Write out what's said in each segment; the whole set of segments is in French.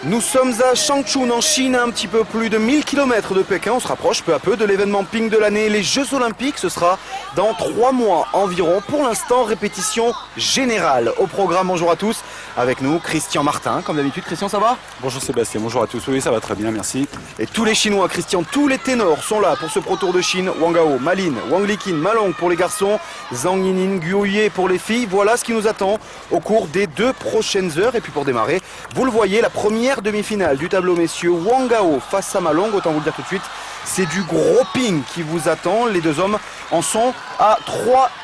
Nous sommes à Changchun en Chine, à un petit peu plus de 1000 km de Pékin. On se rapproche peu à peu de l'événement ping de l'année, les Jeux Olympiques. Ce sera dans 3 mois environ. Pour l'instant, répétition générale au programme. Bonjour à tous. Avec nous, Christian Martin. Comme d'habitude, Christian, ça va? Bonjour Sébastien, bonjour à tous. Oui, ça va très bien, merci. Et tous les Chinois, Christian, tous les ténors sont là pour ce Pro Tour de Chine. Wang Gao, Ma Lin, Wang Liqin, Ma Long pour les garçons, Zhang Yinin, Guo Yue pour les filles. Voilà ce qui nous attend au cours des 2 prochaines heures. Et puis pour démarrer, vous le voyez, la première demi-finale du tableau messieurs, Wang Gao face à Ma Long. Autant vous le dire tout de suite, c'est du gros ping qui vous attend. Les deux hommes en sont à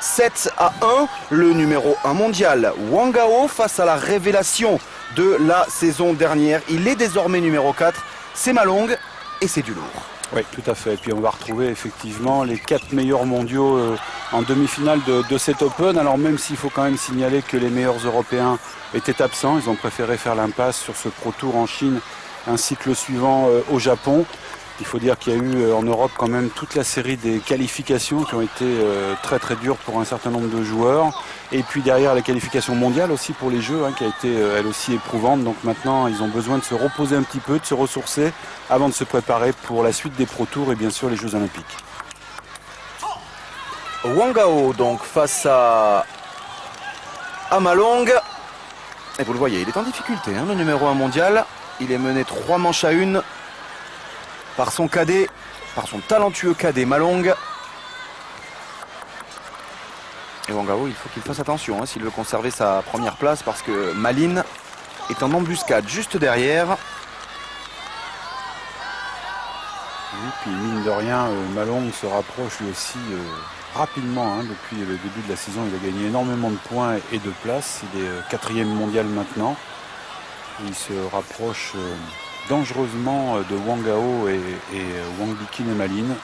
3-7 à 1. Le numéro 1 mondial, Wang Gao, face à la révélation de la saison dernière. Il est désormais numéro 4. C'est Ma Long et c'est du lourd. Oui, tout à fait. Et puis on va retrouver effectivement les 4 meilleurs mondiaux en demi-finale de cet Open. Alors même s'il faut quand même signaler que les meilleurs Européens étaient absents, ils ont préféré faire l'impasse sur ce Pro Tour en Chine ainsi que le suivant au Japon. Il faut dire qu'il y a eu en Europe quand même toute la série des qualifications qui ont été très très dures pour un certain nombre de joueurs. Et puis derrière la qualification mondiale aussi pour les Jeux, qui a été elle aussi éprouvante. Donc maintenant ils ont besoin de se reposer un petit peu, de se ressourcer avant de se préparer pour la suite des Pro Tours et bien sûr les Jeux Olympiques. Wang Gao donc face à Ma Long. Et vous le voyez, il est en difficulté, le numéro 1 mondial. Il est mené 3 manches à 1 par son cadet, par son talentueux cadet Ma Long. Et Wang Gao, il faut qu'il fasse attention s'il veut conserver sa première place parce que Ma Lin est en embuscade juste derrière. Oui, puis mine de rien, Ma Long se rapproche lui aussi rapidement. Depuis le début de la saison, il a gagné énormément de points et de places. Il est 4e mondial maintenant. Il se rapproche dangereusement de Wang Gao et Wang Liqin et Ma Lin.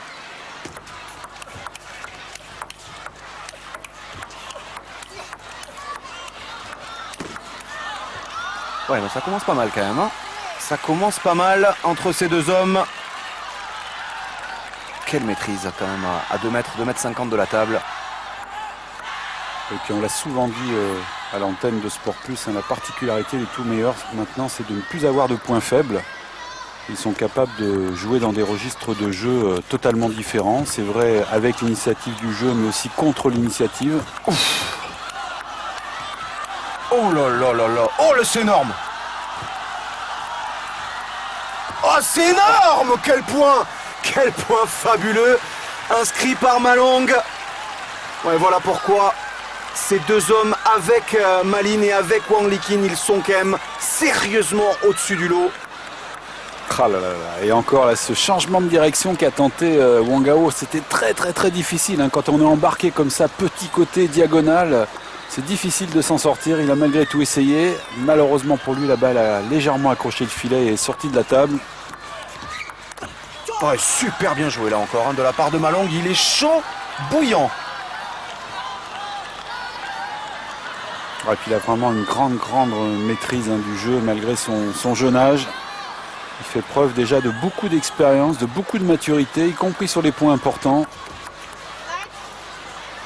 Ouais, ça commence pas mal quand même. Ça commence pas mal entre ces deux hommes. Quelle maîtrise quand même à 2 mètres, 2 mètres 50 de la table. Et puis on l'a souvent dit à l'antenne de Sport Plus, la particularité des tout meilleurs maintenant, c'est de ne plus avoir de points faibles. Ils sont capables de jouer dans des registres de jeu totalement différents. C'est vrai avec l'initiative du jeu, mais aussi contre l'initiative. Oh là là là là. Oh, c'est énorme. Oh, c'est énorme. Quel point fabuleux. Inscrit par Ma Long. Ouais, voilà pourquoi ces deux hommes avec Ma Lin et avec Wang Liqin, ils sont quand même sérieusement au-dessus du lot. Ah là là là. Et encore là, ce changement de direction qu'a tenté Wang Gao, c'était très très très difficile. Quand on est embarqué comme ça, petit côté diagonal, c'est difficile de s'en sortir. Il a malgré tout essayé. Malheureusement pour lui, la balle a légèrement accroché le filet et est sortie de la table. Ouais, super bien joué là encore de la part de Ma Long. Il est chaud, bouillant. Et puis il a vraiment une grande maîtrise du jeu malgré son jeune âge. Il fait preuve déjà de beaucoup d'expérience, de beaucoup de maturité, y compris sur les points importants.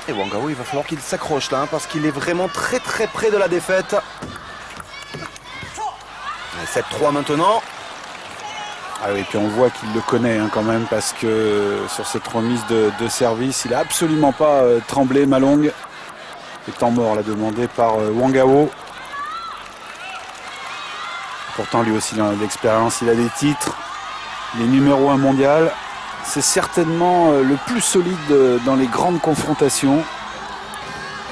Et Wang Gao, il va falloir qu'il s'accroche là, parce qu'il est vraiment très très près de la défaite. 7-3 maintenant. Ah oui, et puis on voit qu'il le connaît quand même, parce que sur cette remise de service, il n'a absolument pas tremblé, Ma Long. Et temps mort là demandé par Wang Gao. Pourtant lui aussi il a de l'expérience, il a des titres. Il est numéro 1 mondial. C'est certainement le plus solide dans les grandes confrontations.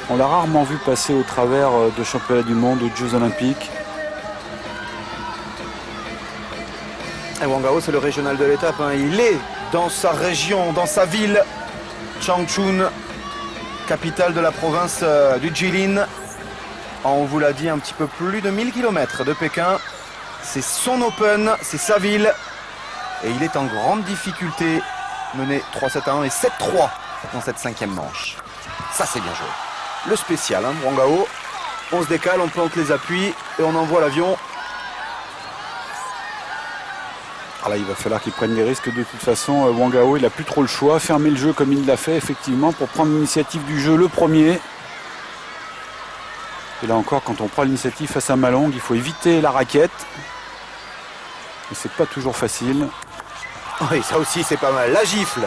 On l'a rarement vu passer au travers de championnats du monde ou de Jeux Olympiques. Et Wang Gao, c'est le régional de l'étape. Il est dans sa région, dans sa ville, Changchun, capitale de la province du Jilin. On vous l'a dit, un petit peu plus de 1000 km de Pékin. C'est son Open, c'est sa ville. Et il est en grande difficulté, mené 3-7 à 1 et 7-3 dans cette 5e manche. Ça, c'est bien joué. Le spécial, Wang Gao. On se décale, on plante les appuis et on envoie l'avion. Alors là, il va falloir qu'il prenne des risques de toute façon. Wang Gao, il n'a plus trop le choix. Fermer le jeu comme il l'a fait, effectivement, pour prendre l'initiative du jeu le premier. Et là encore, quand on prend l'initiative face à Ma Long, il faut éviter la raquette. Et c'est pas toujours facile. Oui, ça aussi c'est pas mal. La gifle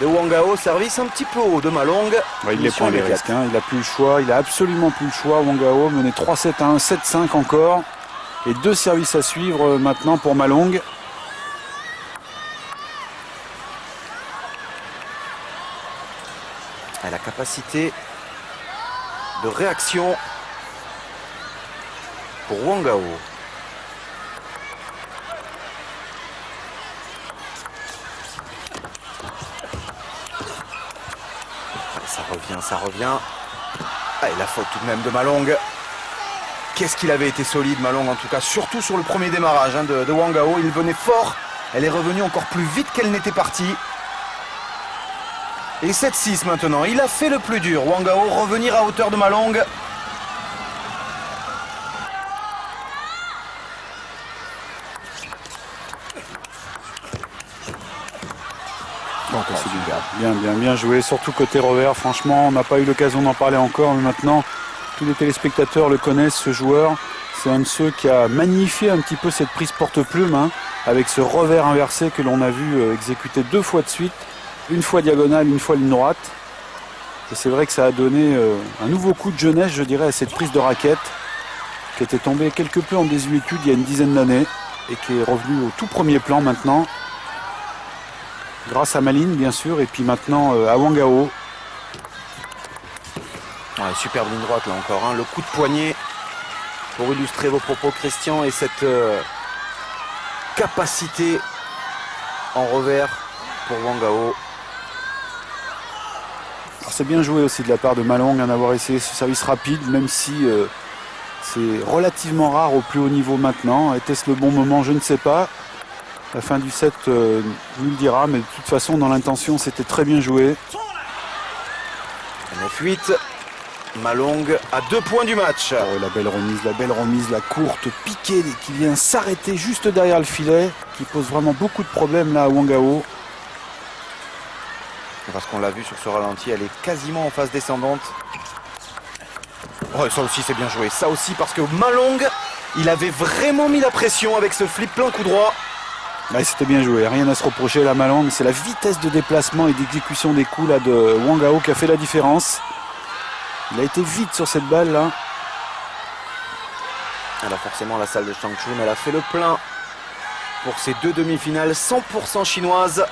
de Wangao, service un petit peu haut de Malong. Ouais, il les prend les risques, hein. Il a plus le choix, il a absolument plus le choix. Wangao mené 3-7-1, 7-5 encore. Et 2 services à suivre maintenant pour Malong. À la capacité de réaction pour Wangao. Ça revient. Ah, et la faute tout de même de Malong. Qu'est-ce qu'il avait été solide Malong en tout cas, surtout sur le premier démarrage hein, de Wangao. Il venait fort, elle est revenue encore plus vite qu'elle n'était partie. Et 7-6 maintenant, il a fait le plus dur. Wangao revenir à hauteur de Malong. Donc, c'est bien joué, surtout côté revers. Franchement, on n'a pas eu l'occasion d'en parler encore, mais maintenant, tous les téléspectateurs le connaissent, ce joueur. C'est un de ceux qui a magnifié un petit peu cette prise porte-plume, hein, avec ce revers inversé que l'on a vu exécuter 2 fois de suite. Une fois diagonale, une fois ligne droite. Et c'est vrai que ça a donné un nouveau coup de jeunesse, je dirais, à cette prise de raquette, qui était tombée quelque peu en désuétude il y a une dizaine d'années, et qui est revenue au tout premier plan maintenant. Grâce à Malin, bien sûr, et puis maintenant à Wangao. Ouais, superbe ligne droite là encore, hein. Le coup de poignet pour illustrer vos propos Christian et cette capacité en revers pour Wangao. C'est bien joué aussi de la part de Malong d'avoir essayé ce service rapide, même si c'est relativement rare au plus haut niveau maintenant. Était-ce le bon moment? Je ne sais pas. La fin du set nous le dira, mais de toute façon, dans l'intention, c'était très bien joué. 9-8. Malong à 2 points du match. Oh, la belle remise, la courte piquée qui vient s'arrêter juste derrière le filet, qui pose vraiment beaucoup de problèmes là à Wangao. Parce qu'on l'a vu sur ce ralenti, elle est quasiment en phase descendante. Oh, ça aussi c'est bien joué. Ça aussi parce que Malong, il avait vraiment mis la pression avec ce flip plein coup droit. Ouais, c'était bien joué, rien à se reprocher là Malong. C'est la vitesse de déplacement et d'exécution des coups là, de Wangao qui a fait la différence. Il a été vite sur cette balle là. Alors forcément la salle de Changchun, elle a fait le plein pour ces 2 demi-finales 100% chinoises.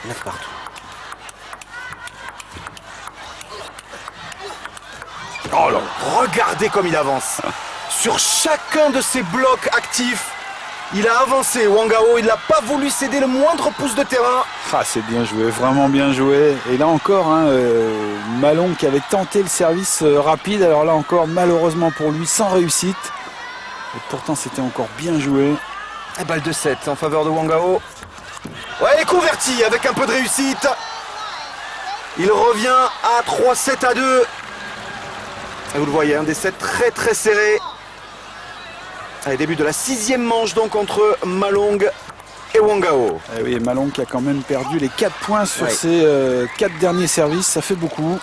9 partout. Oh là, regardez comme il avance. Sur chacun de ces blocs actifs, il a avancé. Wangao, il n'a pas voulu céder le moindre pouce de terrain. Ah, c'est bien joué, vraiment bien joué. Et là encore, hein, Malong qui avait tenté le service rapide. Alors là encore, malheureusement pour lui, sans réussite. Et pourtant, c'était encore bien joué. Et balle de 7 en faveur de Wangao. Ouais, et converti avec un peu de réussite. Il revient à 3-7 à 2. Et vous le voyez, un des 7 très très serré. Allez, début de la 6e manche donc entre Malong et Wangao. Et oui, Malong qui a quand même perdu les 4 points sur ses 4 derniers services. Ça fait beaucoup.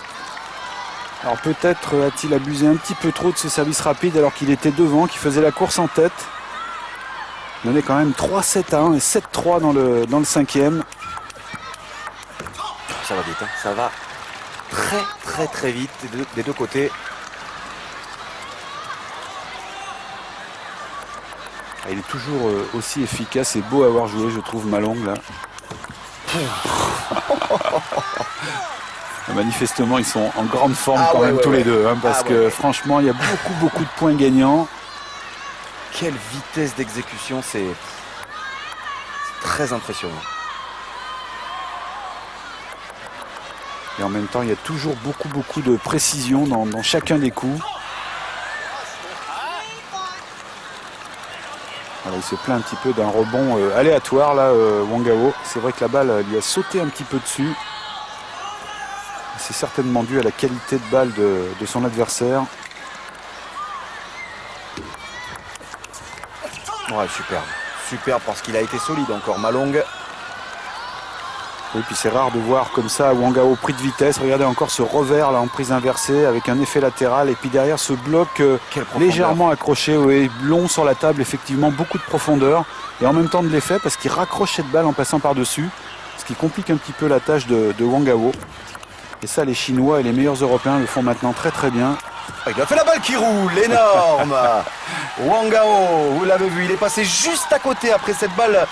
Alors peut-être a-t-il abusé un petit peu trop de ce service rapide alors qu'il était devant, qu'il faisait la course en tête. Il donnait quand même 3-7 à 1 et 7-3 dans le 5e. Ça va vite, hein. Ça va très très très vite des deux côtés. Il est toujours aussi efficace et beau à avoir joué, je trouve, Malong là. Manifestement, ils sont en grande forme quand même tous les deux, hein, parce que franchement, il y a beaucoup de points gagnants. Quelle vitesse d'exécution, c'est très impressionnant. Et en même temps, il y a toujours beaucoup de précision dans chacun des coups. Alors, il se plaint un petit peu d'un rebond aléatoire là, Wangao. C'est vrai que la balle lui a sauté un petit peu dessus. C'est certainement dû à la qualité de balle de son adversaire. Ouais, superbe. Superbe parce qu'il a été solide encore, Malong. Oui, puis c'est rare de voir comme ça Wangao pris de vitesse. Regardez encore ce revers là en prise inversée avec un effet latéral. Et puis derrière ce bloc légèrement accroché, oui, long sur la table, effectivement beaucoup de profondeur. Et en même temps de l'effet parce qu'il raccroche cette balle en passant par-dessus. Ce qui complique un petit peu la tâche de Wangao. Et ça, les Chinois et les meilleurs Européens le font maintenant très très bien. Il a fait la balle qui roule, énorme. Wangao, vous l'avez vu, il est passé juste à côté après cette balle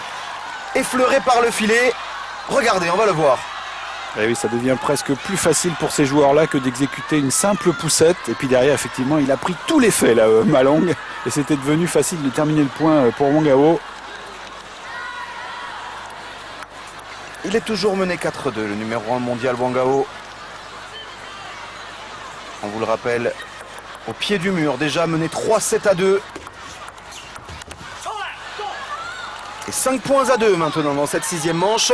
effleurée par le filet. Regardez, on va le voir. Et oui, ça devient presque plus facile pour ces joueurs-là que d'exécuter une simple poussette. Et puis derrière, effectivement, il a pris tout l'effet, là, Malong. Et c'était devenu facile de terminer le point pour Wangao. Il est toujours mené 4-2, le numéro 1 mondial Wangao. On vous le rappelle, au pied du mur, déjà mené 3-7-2. Et 5 points à 2 maintenant dans cette 6e manche.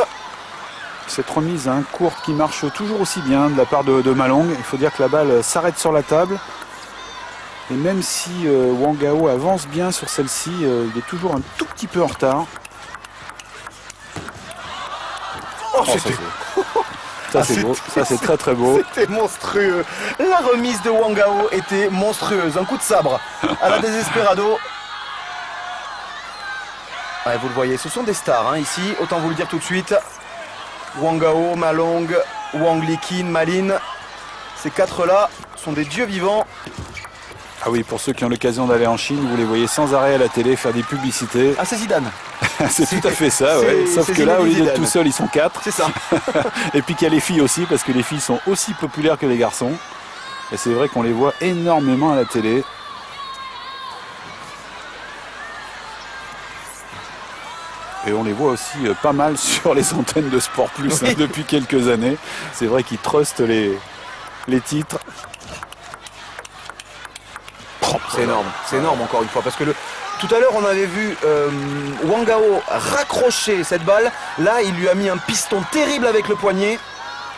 Cette remise courte qui marche toujours aussi bien de la part de Malong. Il faut dire que la balle s'arrête sur la table. Et même si Wangao avance bien sur celle-ci, il est toujours un tout petit peu en retard. Oh, ça c'est beau, ça c'est très très beau. C'était monstrueux. La remise de Wangao était monstrueuse. Un coup de sabre à la Desesperado. Ouais, vous le voyez, ce sont des stars ici, autant vous le dire tout de suite. Wangao, Malong, Wang Liqin, Malin. Ces 4-là sont des dieux vivants. Ah oui, pour ceux qui ont l'occasion d'aller en Chine, vous les voyez sans arrêt à la télé faire des publicités. Ah, c'est Zidane. C'est tout à fait ça, ouais. Sauf que là, au lieu d'être tout seul, ils sont 4. C'est ça. Et puis qu'il y a les filles aussi, parce que les filles sont aussi populaires que les garçons. Et c'est vrai qu'on les voit énormément à la télé. Et on les voit aussi pas mal sur les antennes de Sport Plus depuis quelques années. C'est vrai qu'ils trustent les titres. C'est énorme encore une fois. Parce que tout à l'heure, on avait vu Wangao raccrocher cette balle. Là, il lui a mis un piston terrible avec le poignet.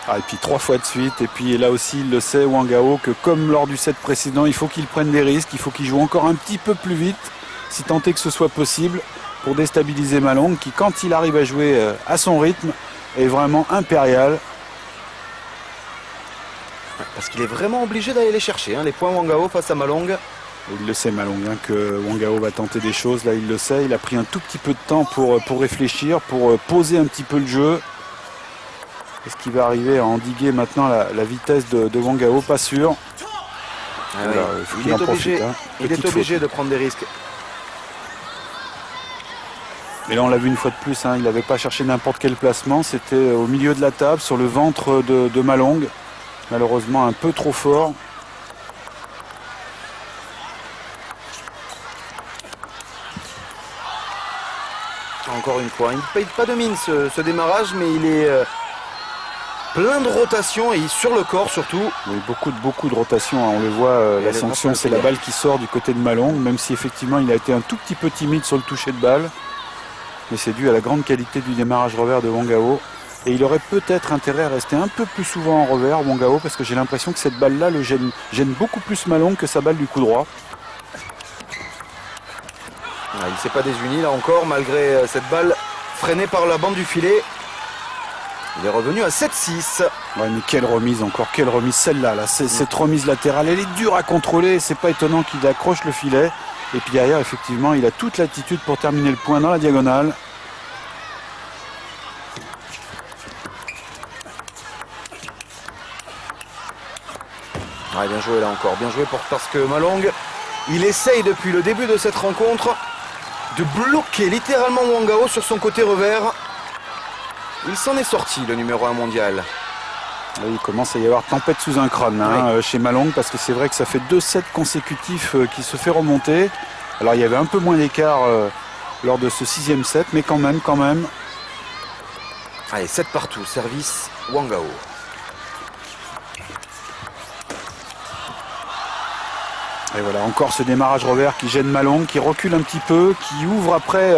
Ah, et puis 3 fois de suite. Et puis là aussi, il le sait, Wangao, que comme lors du set précédent, il faut qu'il prenne des risques. Il faut qu'il joue encore un petit peu plus vite, si tant est que ce soit possible, pour déstabiliser Malong, qui quand il arrive à jouer à son rythme est vraiment impérial. Parce qu'il est vraiment obligé d'aller les chercher, les points Wangao face à Malong. Il le sait Malong, que Wangao va tenter des choses, là il le sait, il a pris un tout petit peu de temps pour réfléchir, pour poser un petit peu le jeu. Est-ce qu'il va arriver à endiguer maintenant la vitesse de Wangao? Pas sûr. Ah voilà, oui. Il est obligé de prendre des risques. Et là on l'a vu une fois de plus, il n'avait pas cherché n'importe quel placement, c'était au milieu de la table, sur le ventre de Malong. Malheureusement un peu trop fort. Encore une fois, il ne paye pas de mine ce démarrage, mais il est plein de rotation et sur le corps surtout. Oui, beaucoup de rotation, on le voit, la sanction c'est la balle qui sort du côté de Malong, même si effectivement il a été un tout petit peu timide sur le toucher de balle. Mais c'est dû à la grande qualité du démarrage revers de Wangao. Et il aurait peut-être intérêt à rester un peu plus souvent en revers, Wangao, parce que j'ai l'impression que cette balle-là le gêne beaucoup plus Malong que sa balle du coup droit. Il ne s'est pas désuni là encore, malgré cette balle freinée par la bande du filet. Il est revenu à 7-6. Ouais, mais quelle remise encore, quelle remise celle-là. Cette remise latérale, elle est dure à contrôler. C'est pas étonnant qu'il accroche le filet. Et puis derrière, effectivement, il a toute l'attitude pour terminer le point dans la diagonale. Ouais, bien joué là encore, bien joué parce que Malong, il essaye depuis le début de cette rencontre de bloquer littéralement Wangao sur son côté revers. Il s'en est sorti, le numéro 1 mondial. Oui, il commence à y avoir tempête sous un crâne chez Malong, parce que c'est vrai que ça fait 2 sets consécutifs qui se fait remonter. Alors il y avait un peu moins d'écart lors de ce 6e set, mais quand même. Allez, 7 partout, service Wangao. Et voilà, encore ce démarrage revers qui gêne Malong, qui recule un petit peu, qui ouvre après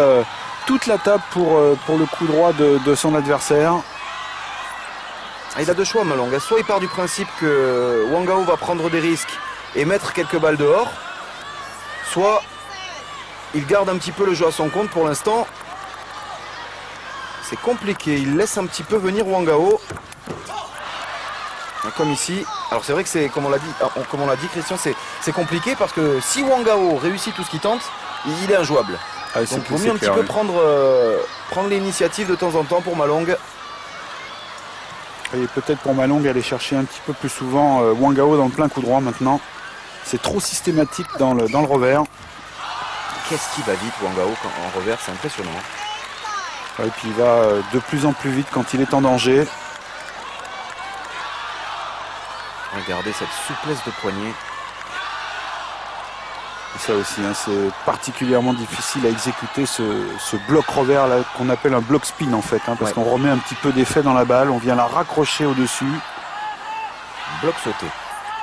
toute la table pour le coup droit de son adversaire. Il a deux choix Malong, soit il part du principe que Wangao va prendre des risques et mettre quelques balles dehors, soit il garde un petit peu le jeu à son compte pour l'instant. c'est compliqué. Il laisse un petit peu venir Wangao. Comme ici. Alors c'est vrai que c'est, comme on l'a dit Christian, c'est compliqué parce que si Wangao réussit tout ce qu'il tente, il est injouable. Ah, donc il vaut mieux un petit peu prendre l'initiative de temps en temps pour Malong. Et peut-être pour Malong aller chercher un petit peu plus souvent Wangao dans le plein coup droit maintenant. C'est trop systématique dans le revers. Qu'est-ce qui va vite Wangao en revers, c'est impressionnant. Et puis il va de plus en plus vite quand il est en danger. Regardez cette souplesse de poignet. Et ça aussi, hein, c'est particulièrement difficile à exécuter ce bloc revers là qu'on appelle un bloc spin en fait, hein, parce qu'on remet un petit peu d'effet dans la balle, on vient la raccrocher au-dessus. Bloc sauté.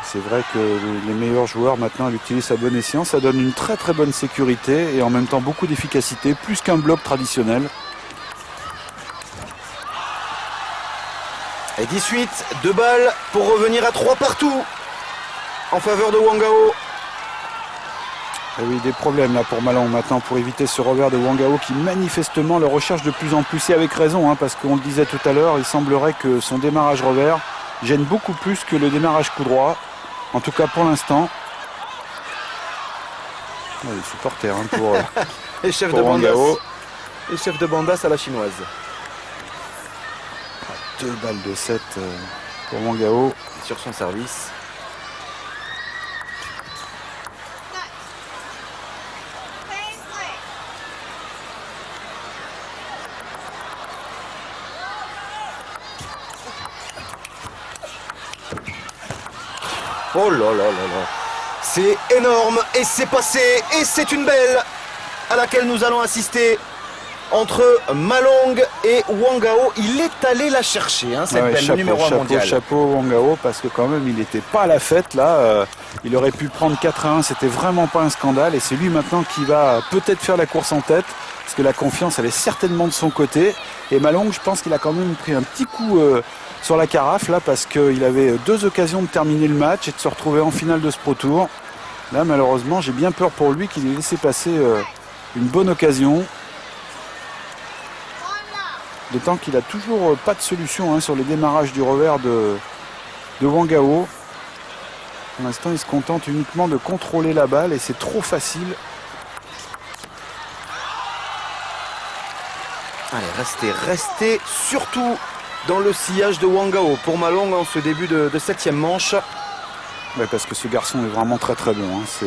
C'est vrai que les meilleurs joueurs maintenant l'utilisent à bon escient, ça donne une très très bonne sécurité et en même temps beaucoup d'efficacité, plus qu'un bloc traditionnel. Et 18, 2 balles pour revenir à 3 partout en faveur de Wangao. Et oui, des problèmes là pour Malong maintenant pour éviter ce revers de Wangao qui manifestement le recherche de plus en plus et avec raison, hein, parce qu'on le disait tout à l'heure, il semblerait que son démarrage revers gêne beaucoup plus que le démarrage coup droit, en tout cas pour l'instant. Les supporters hein, pour, et chef pour de Bandas. Wangao. Et chef de Bandas à la chinoise. 2 balles de 7 pour Wangao. Sur son service. Oh là là là là. C'est énorme et c'est passé et c'est une belle à laquelle nous allons assister. Entre Malong et Wangao, il est allé la chercher, hein, cette belle, numéro 1 mondial. Chapeau Wangao, parce que quand même il n'était pas à la fête là. Il aurait pu prendre 4-1, c'était vraiment pas un scandale. Et c'est lui maintenant qui va peut-être faire la course en tête, parce que la confiance elle est certainement de son côté. Et Malong, je pense qu'il a quand même pris un petit coup sur la carafe là, parce qu'il avait 2 occasions de terminer le match et de se retrouver en finale de ce Pro Tour. Là malheureusement j'ai bien peur pour lui qu'il ait laissé passer une bonne occasion. D'autant qu'il n'a toujours pas de solution hein, sur les démarrages du revers de Wangao. Pour l'instant, il se contente uniquement de contrôler la balle et c'est trop facile. Allez, restez surtout dans le sillage de Wangao pour Malong en ce début de 7e manche. Ouais, parce que ce garçon est vraiment très très bon. Hein.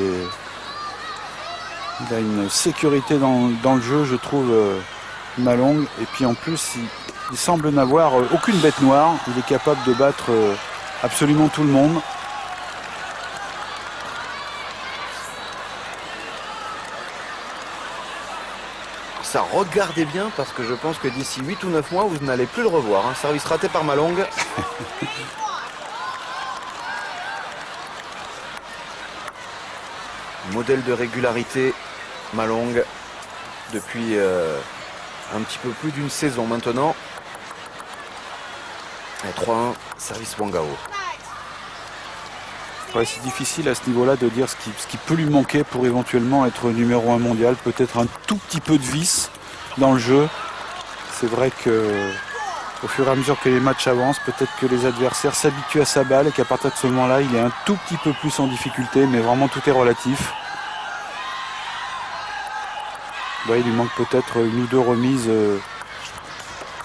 Il a une sécurité dans le jeu, je trouve. Malong, et puis en plus il semble n'avoir aucune bête noire, il est capable de battre absolument tout le monde. Ça, regardez bien parce que je pense que d'ici 8 ou 9 mois vous n'allez plus le revoir, hein. Service raté par Malong. Modèle de régularité Malong depuis un petit peu plus d'une saison maintenant. 3-1, service Wangao. Ouais, c'est difficile à ce niveau-là de dire ce qui peut lui manquer pour éventuellement être numéro 1 mondial. Peut-être un tout petit peu de vice dans le jeu. C'est vrai que au fur et à mesure que les matchs avancent, peut-être que les adversaires s'habituent à sa balle et qu'à partir de ce moment-là, il est un tout petit peu plus en difficulté, mais vraiment tout est relatif. Ouais, il lui manque peut-être 1 ou 2 remises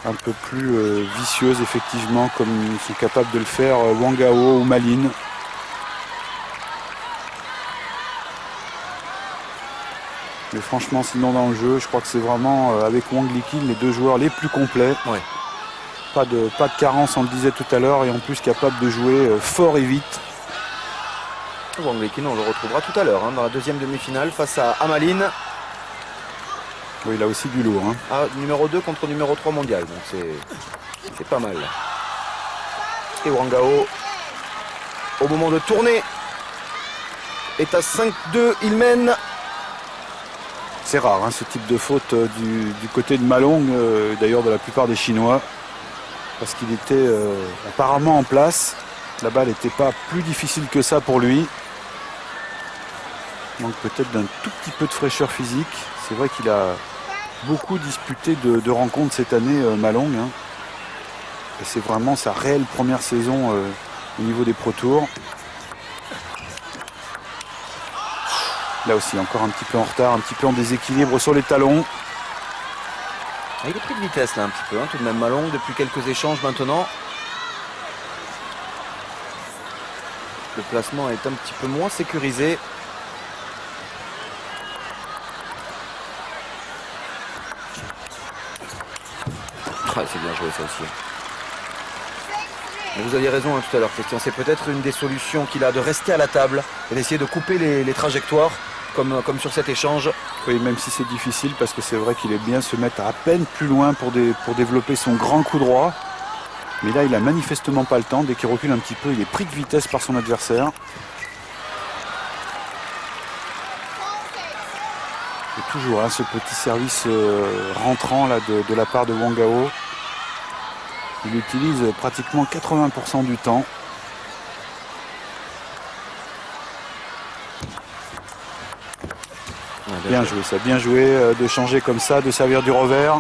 un peu plus vicieuses, effectivement, comme sont capables de le faire Wangao ou Malin. Mais franchement, sinon dans le jeu, je crois que c'est vraiment avec Wang Liqin les 2 joueurs les plus complets. Ouais. Pas de carence, on le disait tout à l'heure, et en plus capable de jouer fort et vite. Wang Liqin, on le retrouvera tout à l'heure hein, dans la 2e demi-finale face à Malin. Oui, il a aussi du lourd. Hein. Ah, numéro 2 contre numéro 3 mondial, donc c'est pas mal. Et Wangao, au moment de tourner, est à 5-2, il mène. C'est rare hein, ce type de faute du côté de Malong, d'ailleurs de la plupart des Chinois, parce qu'il était apparemment en place. La balle n'était pas plus difficile que ça pour lui. Il manque peut-être d'un tout petit peu de fraîcheur physique. C'est vrai qu'il a beaucoup disputé de rencontres cette année, Malong. Hein. Et c'est vraiment sa réelle première saison au niveau des Pro Tours. Là aussi, encore un petit peu en retard, un petit peu en déséquilibre sur les talons. Il est pris de vitesse là un petit peu, hein, tout de même Malong depuis quelques échanges maintenant. Le placement est un petit peu moins sécurisé. Ah, c'est bien joué ça aussi. Mais vous aviez raison hein, tout à l'heure, Christian. C'est peut-être une des solutions qu'il a de rester à la table et d'essayer de couper les trajectoires comme sur cet échange. Oui, même si c'est difficile parce que c'est vrai qu'il est bien se mettre à peine plus loin pour développer son grand coup droit. Mais là, il a manifestement pas le temps. Dès qu'il recule un petit peu, il est pris de vitesse par son adversaire. Et toujours hein, ce petit service rentrant là, de la part de Wangao. Il l'utilise pratiquement 80% du temps. Bien joué ça, bien joué de changer comme ça, de servir du revers,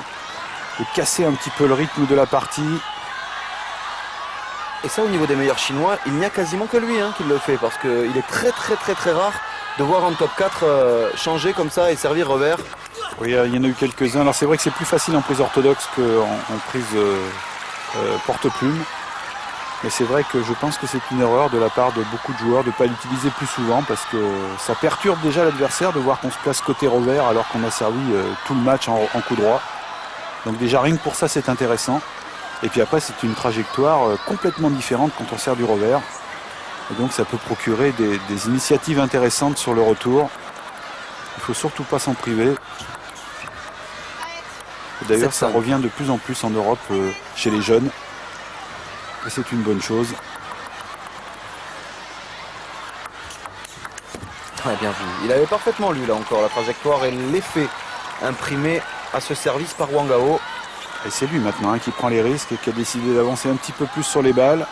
de casser un petit peu le rythme de la partie. Et ça au niveau des meilleurs chinois, il n'y a quasiment que lui hein, qui le fait parce qu'il est très rare de voir un top 4 changer comme ça et servir revers. Oui, il y en a eu quelques-uns. Alors c'est vrai que c'est plus facile en prise orthodoxe qu'en prise porte-plume. Mais c'est vrai que je pense que c'est une erreur de la part de beaucoup de joueurs de ne pas l'utiliser plus souvent parce que ça perturbe déjà l'adversaire de voir qu'on se place côté revers alors qu'on a servi tout le match en coup droit. Donc déjà rien que pour ça c'est intéressant. Et puis après c'est une trajectoire complètement différente quand on sert du revers. Et donc ça peut procurer des initiatives intéressantes sur le retour. Il ne faut surtout pas s'en priver. D'ailleurs ça revient de plus en plus en Europe chez les jeunes. Et c'est une bonne chose. Très bien vu. Il avait parfaitement lu là encore la trajectoire et l'effet imprimé à ce service par Wangao. Et c'est lui maintenant hein, qui prend les risques et qui a décidé d'avancer un petit peu plus sur les balles.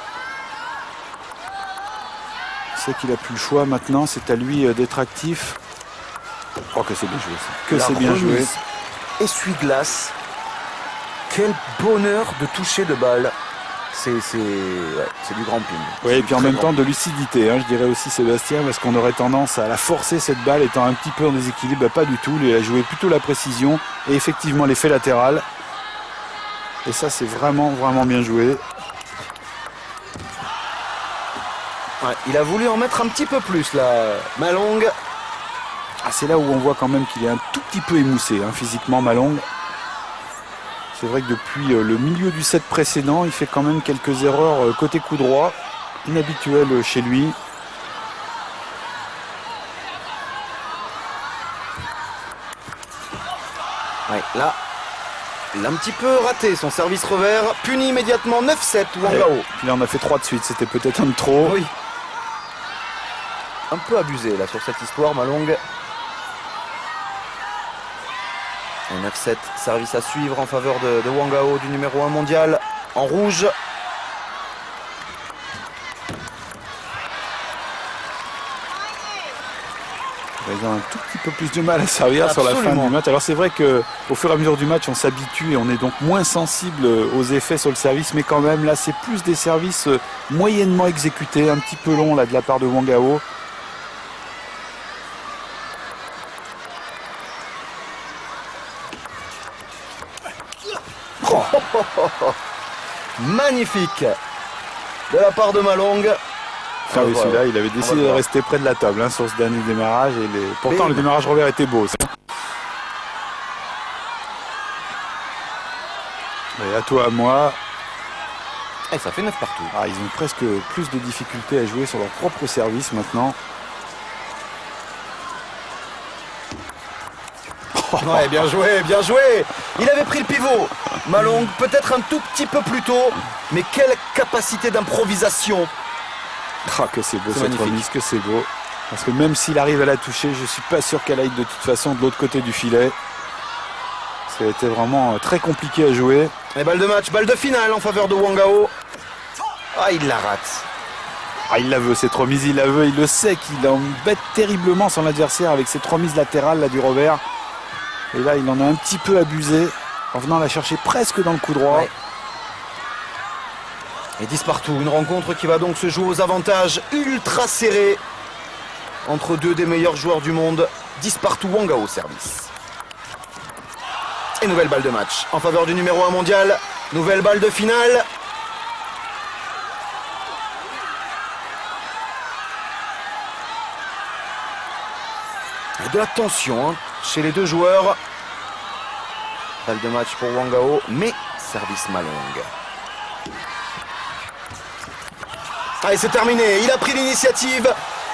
C'est qu'il n'a plus le choix maintenant, c'est à lui d'être actif. Oh que c'est bien joué ça. Que c'est bien joué. Essuie-glace. Quel bonheur de toucher de balle. C'est du grand ping. Oui, et puis en même temps de lucidité, hein, je dirais aussi Sébastien, parce qu'on aurait tendance à la forcer cette balle étant un petit peu en déséquilibre. Bah, pas du tout, il a joué plutôt la précision et effectivement l'effet latéral. Et ça c'est vraiment bien joué. Ouais, il a voulu en mettre un petit peu plus là, Malong. Ah, c'est là où on voit quand même qu'il est un tout petit peu émoussé hein, physiquement Malong. C'est vrai que depuis le milieu du set précédent, il fait quand même quelques erreurs côté coup droit, inhabituelles chez lui. Ouais, là, il a un petit peu raté son service revers, puni immédiatement 9-7 Wangao. Il en a fait 3 de suite, c'était peut-être un de trop. Oui. Un peu abusé là sur cette histoire, Malong. Un 9-7, service à suivre en faveur de Wangao, du numéro 1 mondial, en rouge. Ils ont un tout petit peu plus de mal à servir. Absolument. Sur la fin du match. Alors c'est vrai qu'au fur et à mesure du match, on s'habitue et on est donc moins sensible aux effets sur le service. Mais quand même, là, c'est plus des services moyennement exécutés, un petit peu longs là, de la part de Wangao. Magnifique de la part de Malong. Ah oui, celui-là, il avait décidé de rester près de la table hein, sur ce dernier démarrage. Pourtant, le démarrage revers était beau. Ça. Et à toi, à moi. Et ça fait 9 partout. Ah, ils ont presque plus de difficultés à jouer sur leur propre service maintenant. Ouais, bien joué, bien joué. Il avait pris le pivot. Malong, peut-être un tout petit peu plus tôt, mais quelle capacité d'improvisation. Ah, que c'est beau cette remise, que c'est beau. Parce que même s'il arrive à la toucher, je ne suis pas sûr qu'elle aille de toute façon de l'autre côté du filet. Ça a été vraiment très compliqué à jouer. Et balle de match, balle de finale en faveur de Wangao. Ah, il la rate. Ah, il la veut cette remise, il la veut, il le sait qu'il embête terriblement son adversaire avec cette remise latérale là du revers. Et là, il en a un petit peu abusé en venant la chercher presque dans le coup droit. Ouais. Et 10 partout, une rencontre qui va donc se jouer aux avantages ultra serrés entre deux des meilleurs joueurs du monde. 10 partout, Wang Gao au service. Et nouvelle balle de match en faveur du numéro 1 mondial. Nouvelle balle de finale. Et de la tension chez les deux joueurs. Balle de match pour Wang Gao, mais service Malong. Allez, c'est terminé. Il a pris l'initiative.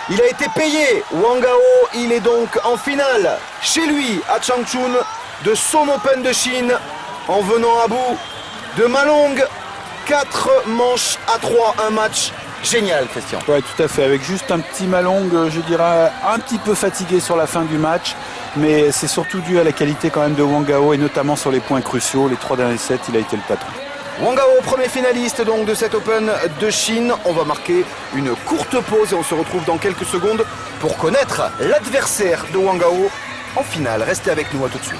Il a été payé. Wang Gao, il est donc en finale chez lui à Changchun de son Open de Chine en venant à bout de Malong. 4 manches à 3. Un match génial, Christian. Oui, tout à fait. Avec juste un petit Malong, je dirais un petit peu fatigué sur la fin du match. Mais c'est surtout dû à la qualité quand même de Wang Gao et notamment sur les points cruciaux. Les 3 derniers sets, il a été le patron. Wang Gao, premier finaliste donc de cet Open de Chine. On va marquer une courte pause et on se retrouve dans quelques secondes pour connaître l'adversaire de Wang Gao en finale. Restez avec nous, à tout de suite.